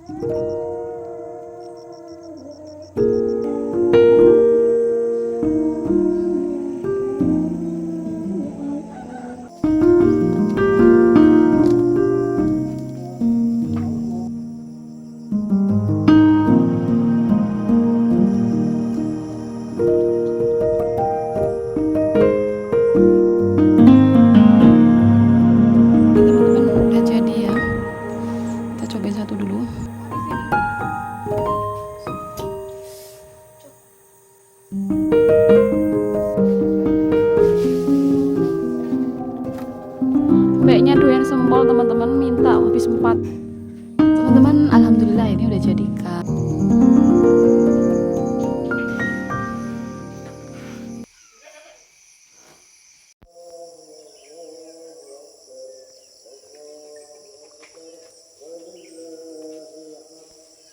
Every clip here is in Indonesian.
Teman-teman udah jadi ya. Kita cobain satu dulu. Mbaknya doyan sempol teman-teman, minta habis 4. Teman-teman, alhamdulillah ini udah jadi kak.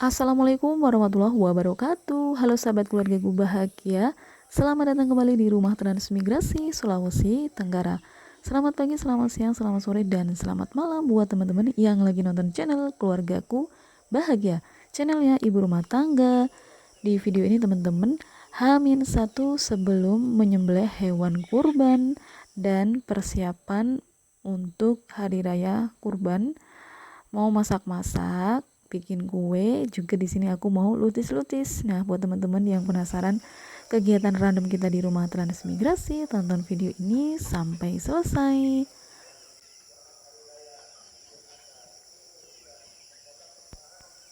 Assalamualaikum warahmatullahi wabarakatuh. Halo sahabat keluargaku bahagia. Selamat datang kembali di Rumah Transmigrasi Sulawesi Tenggara. Selamat pagi, selamat siang, selamat sore, dan selamat malam buat teman-teman yang lagi nonton channel Keluargaku Bahagia, channelnya ibu rumah tangga. Di video ini teman-teman, H-1 sebelum menyembelih hewan kurban dan persiapan untuk hari raya kurban, mau masak-masak, bikin kue, juga di sini aku mau lutis-lutis. Nah, buat teman-teman yang penasaran kegiatan random kita di Rumah Transmigrasi, tonton video ini sampai selesai.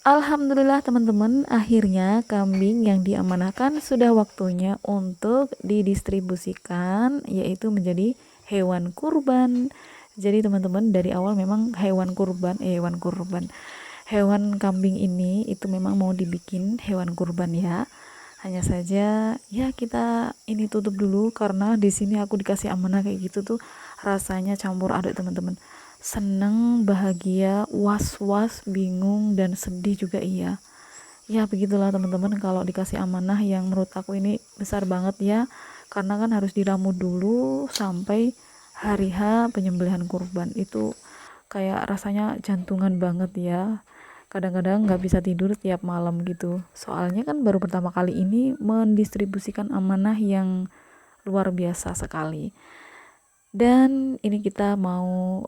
Alhamdulillah teman-teman, akhirnya kambing yang diamanahkan sudah waktunya untuk didistribusikan, yaitu menjadi hewan kurban. Jadi teman-teman, dari awal memang hewan kambing ini itu memang mau dibikin hewan kurban ya. Hanya saja ya kita ini tutup dulu karena di sini aku dikasih amanah kayak gitu tuh rasanya campur aduk teman-teman. Seneng, bahagia, was-was, bingung, dan sedih juga iya. Ya begitulah teman-teman, kalau dikasih amanah yang menurut aku ini besar banget ya, karena kan harus diramu dulu sampai hari H penyembelihan kurban. Itu kayak rasanya jantungan banget ya. Kadang-kadang nggak bisa tidur tiap malam gitu, soalnya kan baru pertama kali ini mendistribusikan amanah yang luar biasa sekali. Dan ini kita mau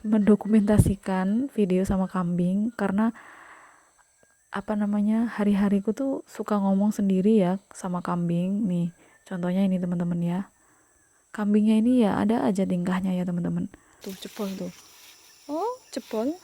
mendokumentasikan video sama kambing, karena hari-hariku tuh suka ngomong sendiri ya sama kambing nih. Contohnya ini teman-teman ya, kambingnya ini ya ada aja tingkahnya ya teman-teman. Tuh cepol tuh, oh cepol.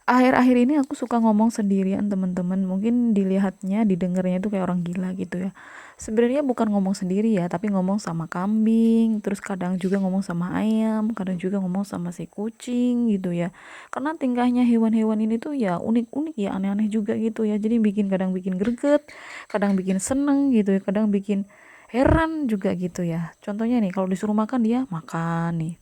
Akhir-akhir ini aku suka ngomong sendirian teman-teman, mungkin dilihatnya didengarnya itu kayak orang gila gitu ya. Sebenarnya bukan ngomong sendiri ya, tapi ngomong sama kambing, terus kadang juga ngomong sama ayam, kadang juga ngomong sama si kucing gitu ya. Karena tingkahnya hewan-hewan ini tuh ya unik-unik ya, aneh-aneh juga gitu ya. Jadi kadang bikin greget, kadang bikin seneng gitu ya, kadang bikin heran juga gitu ya. Contohnya nih, kalau disuruh makan dia makan nih.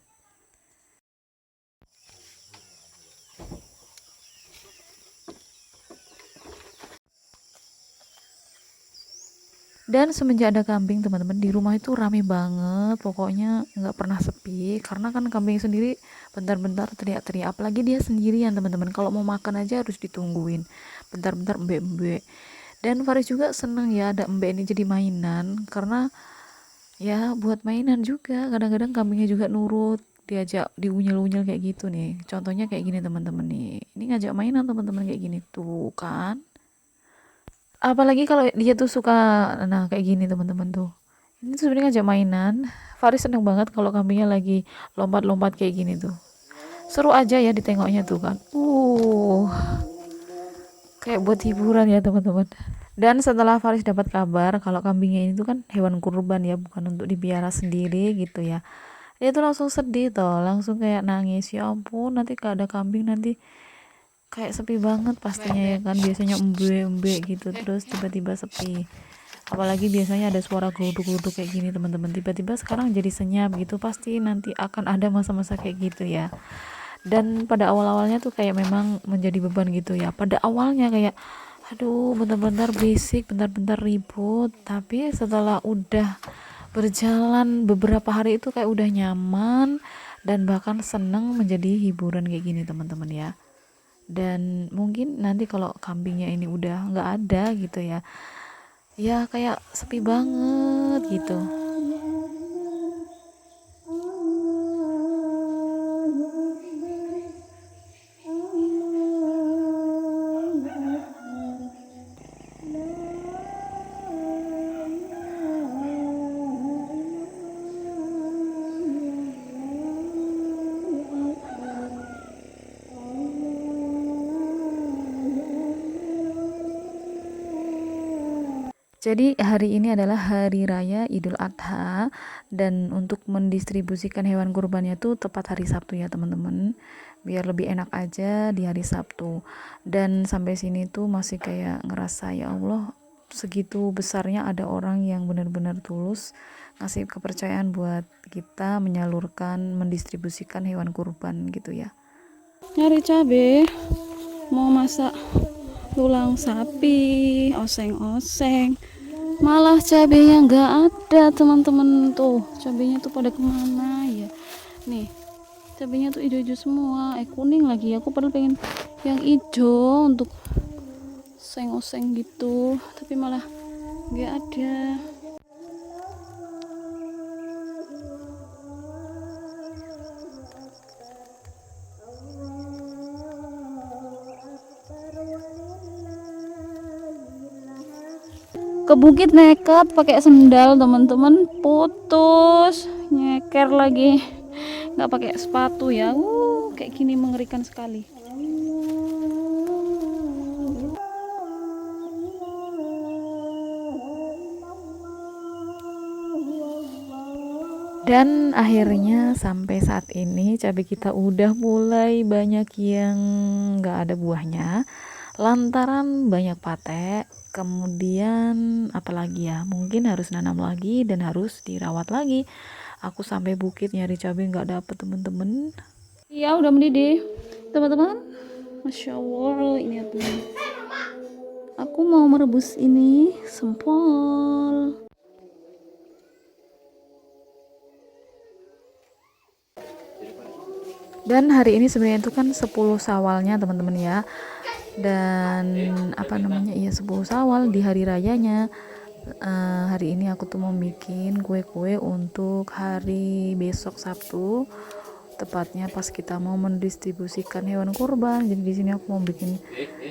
Dan semenjak ada kambing teman-teman, di rumah itu rame banget, pokoknya nggak pernah sepi, karena kan kambing sendiri bentar-bentar teriak-teriak, apalagi dia sendirian teman-teman, kalau mau makan aja harus ditungguin bentar-bentar embek-embek. Dan Faris juga seneng ya ada embek ini jadi mainan, karena ya buat mainan juga, kadang-kadang kambingnya juga nurut, diajak diunyel-unyel kayak gitu nih. Contohnya kayak gini teman-teman nih, ini ngajak mainan teman-teman kayak gini tuh kan. Apalagi kalau dia tuh suka, nah kayak gini teman-teman tuh, ini tuh sebenarnya ngajak mainan. Faris seneng banget kalau kambingnya lagi lompat-lompat kayak gini tuh, seru aja ya ditengoknya tuh kan, kayak buat hiburan ya teman-teman. Dan setelah Faris dapat kabar kalau kambingnya ini tuh kan hewan kurban ya, bukan untuk dipiara sendiri gitu ya, dia tuh langsung sedih toh, langsung kayak nangis, ya ampun nanti gak ada kambing, nanti kayak sepi banget pastinya ya kan, biasanya embe-embe gitu terus tiba-tiba sepi, apalagi biasanya ada suara geruduk-geruduk kayak gini teman-teman, tiba-tiba sekarang jadi senyap gitu, pasti nanti akan ada masa-masa kayak gitu ya. Dan pada awal-awalnya tuh kayak memang menjadi beban gitu ya, pada awalnya kayak aduh bentar-bentar berisik, bentar-bentar ribut, tapi setelah udah berjalan beberapa hari itu kayak udah nyaman dan bahkan seneng, menjadi hiburan kayak gini teman-teman ya. Dan mungkin nanti kalau kambingnya ini udah nggak ada gitu ya, ya kayak sepi banget gitu. Jadi hari ini adalah hari raya Idul Adha, dan untuk mendistribusikan hewan kurbannya tuh tepat hari Sabtu ya teman-teman, biar lebih enak aja di hari Sabtu. Dan sampai sini tuh masih kayak ngerasa ya Allah, segitu besarnya ada orang yang benar-benar tulus ngasih kepercayaan buat kita menyalurkan, mendistribusikan hewan kurban gitu ya. Nyari cabe, mau masak tulang sapi, oseng-oseng, malah cabenya nggak ada teman-teman. Tuh cabenya tuh pada kemana ya? Nih cabenya tuh hijau-hijau semua, kuning lagi. Aku padahal pengen yang hijau untuk oseng-oseng gitu, tapi malah nggak ada. Ke bukit nekat pakai sendal teman-teman, putus nyeker lagi, nggak pakai sepatu ya. Kayak gini mengerikan sekali. Dan akhirnya sampai saat ini cabai kita udah mulai banyak yang nggak ada buahnya, lantaran banyak patek. Kemudian apalagi ya, mungkin harus nanam lagi dan harus dirawat lagi. Aku sampai bukit nyari cabai nggak dapet temen-temen. Iya udah mendidih teman-teman, Masya Allah. Ini apa nih? Aku mau merebus ini sempol. Dan hari ini sebenarnya itu kan 10 Syawalnya teman-teman ya. Dan apa namanya, iya 10 Syawal di hari rayanya. Hari ini aku tuh mau bikin kue-kue untuk hari besok Sabtu, tepatnya pas kita mau mendistribusikan hewan kurban. Jadi di sini aku mau bikin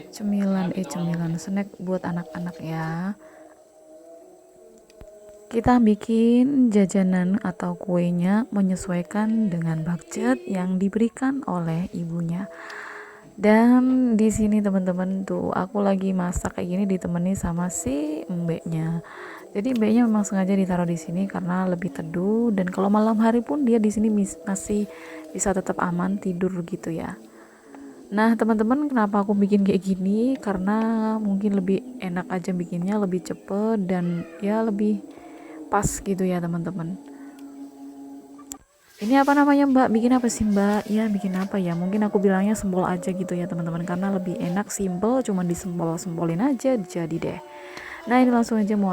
cemilan snack buat anak-anak ya. Kita bikin jajanan atau kuenya menyesuaikan dengan budget yang diberikan oleh ibunya. Dan di sini teman-teman tuh aku lagi masak kayak gini ditemani sama si mbeknya. Jadi mbeknya memang sengaja ditaruh di sini karena lebih teduh, dan kalau malam hari pun dia di sini masih bisa tetap aman tidur gitu ya. Nah teman-teman, kenapa aku bikin kayak gini? Karena mungkin lebih enak aja bikinnya, lebih cepet dan ya lebih pas gitu ya teman-teman. Ini apa namanya mbak, bikin apa sih mbak? Ya bikin apa ya, mungkin aku bilangnya sempol aja gitu ya teman-teman, karena lebih enak, simple, cuma disempol-sempolin aja jadi deh. Nah ini langsung aja mau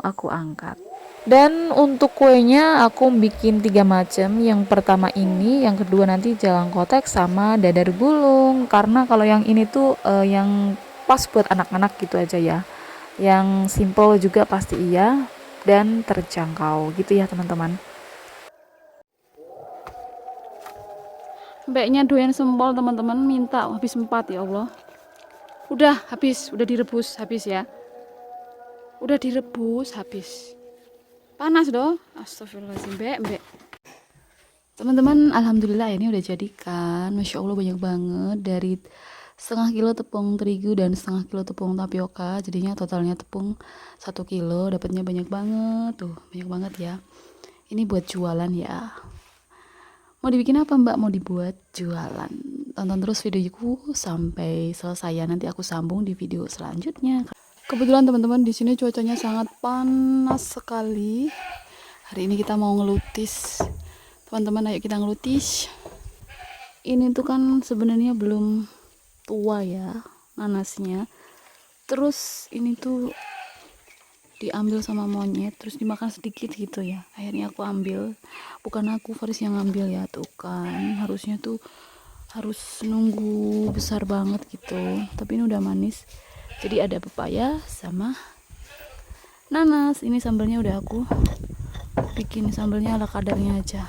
aku angkat. Dan untuk kuenya aku bikin 3 macam. Yang pertama ini, yang kedua nanti jalang kotek sama dadar gulung. Karena kalau yang ini tuh yang pas buat anak-anak gitu aja ya. Yang simple juga pasti iya, dan terjangkau gitu ya teman-teman. Mbaknya doyan sempol teman-teman, minta habis 4 ya Allah. Udah habis, udah direbus habis ya. Udah direbus habis. Panas doh. Astagfirullahaladzim, mbak. Teman-teman, alhamdulillah ini udah jadi kan. Masya Allah banyak banget, dari setengah kilo tepung terigu dan setengah kilo tepung tapioka, jadinya totalnya tepung 1 kilo, dapatnya banyak banget tuh, banyak banget ya. Ini buat jualan ya. Mau dibikin apa mbak? Mau dibuat jualan. Tonton terus videoku sampai selesai ya, nanti aku sambung di video selanjutnya. Kebetulan teman-teman di sini cuacanya sangat panas sekali. Hari ini kita mau ngelutis. Teman-teman, ayo kita ngelutis. Ini tuh kan sebenarnya belum tua ya nanasnya. Terus ini tuh diambil sama monyet, terus dimakan sedikit gitu ya. Akhirnya aku ambil. Bukan aku, Faris yang ngambil ya, tuh kan. Harusnya tuh harus nunggu besar banget gitu. Tapi ini udah manis. Jadi ada pepaya sama nanas. Ini sambelnya udah aku bikin, sambelnya ala kadarnya aja.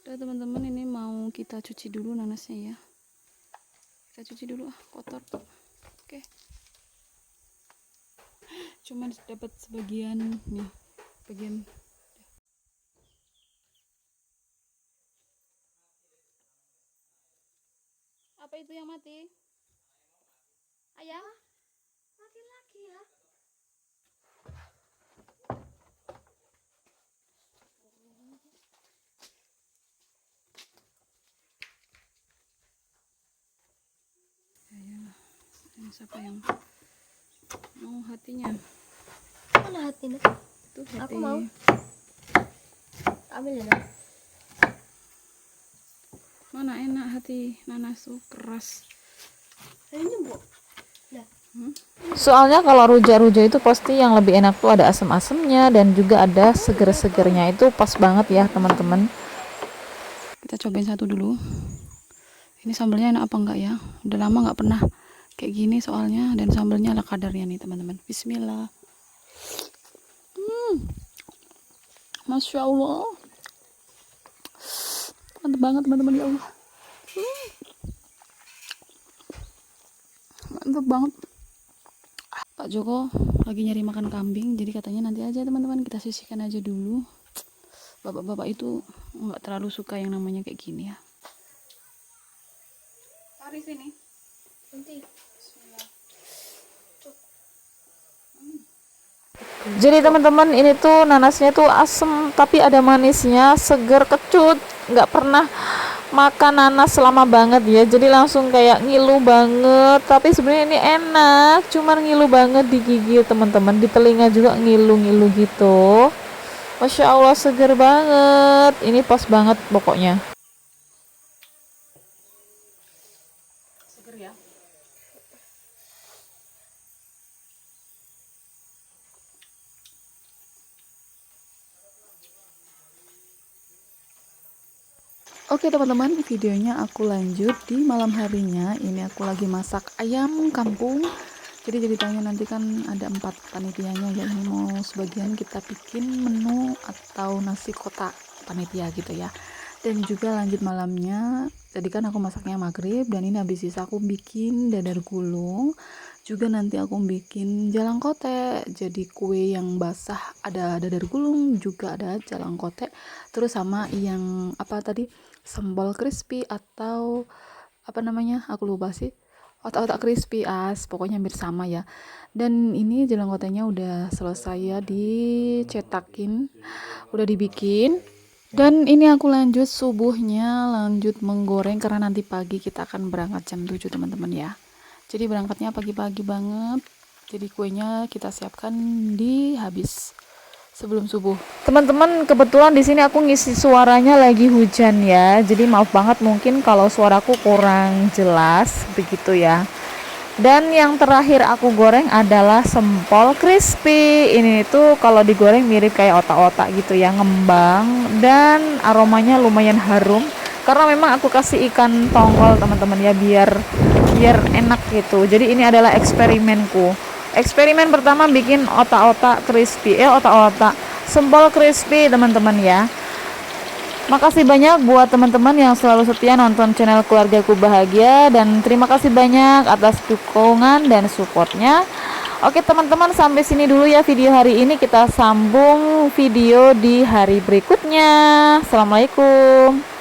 Udah teman-teman, ini mau kita cuci dulu nanasnya ya. Kita cuci dulu, kotor. Oke. Cuman dapat sebagian nih, bagian. Apa itu yang mati? Ayam? Mati lagi ya? Ini siapa yang mau hatinya? Mana hatinya? Tuh hati. Aku mau. Ambil ya. Mana enak hati nanas tuh, keras. Ini Bu. Nah. Soalnya kalau rujak-rujak itu pasti yang lebih enak tuh ada asam-asamnya dan juga ada seger-segernya, itu pas banget ya teman-teman. Kita cobain satu dulu. Ini sambelnya enak apa enggak ya? Udah lama nggak pernah kayak gini soalnya, dan sambelnya ala kadarnya nih teman-teman. Bismillah. Masya Allah, mantap banget teman-teman, ya Allah. Mantap banget. Pak Joko lagi nyari makan kambing, jadi katanya nanti aja teman-teman, kita sisihkan aja dulu. Bapak-bapak itu nggak terlalu suka yang namanya kayak gini ya. Tarik sini. Nanti. Jadi teman-teman, ini tuh nanasnya tuh asem tapi ada manisnya, seger kecut. Nggak pernah makan nanas lama banget ya, jadi langsung kayak ngilu banget. Tapi sebenarnya ini enak, cuman ngilu banget di gigi teman-teman, di telinga juga ngilu-ngilu gitu. Masya Allah, seger banget. Ini pas banget pokoknya. Seger ya. Oke teman-teman, videonya aku lanjut di malam harinya. Ini aku lagi masak ayam kampung. Jadi ceritanya nanti kan ada 4 panitianya ya. Ini mau sebagian kita bikin menu atau nasi kotak panitia gitu ya. Dan juga lanjut malamnya. Jadi kan aku masaknya maghrib, dan ini habis sisa aku bikin dadar gulung. Juga nanti aku bikin jalang kote. Jadi kue yang basah ada dadar gulung, juga ada jalang kote. Terus sama yang apa tadi? Sambal crispy atau apa namanya? Aku lupa sih. Otak-otak crispy pokoknya hampir sama ya. Dan ini jalang kotenya udah selesai ya, dicetakin, udah dibikin. Dan ini aku lanjut subuhnya, lanjut menggoreng karena nanti pagi kita akan berangkat jam 7 teman-teman ya. Jadi berangkatnya pagi-pagi banget. Jadi kuenya kita siapkan di habis sebelum subuh. Teman-teman, kebetulan di sini aku ngisi suaranya lagi hujan ya. Jadi maaf banget mungkin kalau suaraku kurang jelas begitu ya. Dan yang terakhir aku goreng adalah sempol crispy. Ini tuh kalau digoreng mirip kayak otak-otak gitu ya, ngembang, dan aromanya lumayan harum. Karena memang aku kasih ikan tongkol teman-teman ya, biar enak gitu. Jadi ini adalah eksperimenku. Eksperimen pertama bikin otak-otak crispy, otak-otak sempol crispy teman-teman ya. Makasih banyak buat teman-teman yang selalu setia nonton channel Keluargaku Bahagia, dan terima kasih banyak atas dukungan dan supportnya. Oke teman-teman, sampai sini dulu ya video hari ini. Kita sambung video di hari berikutnya. Assalamualaikum.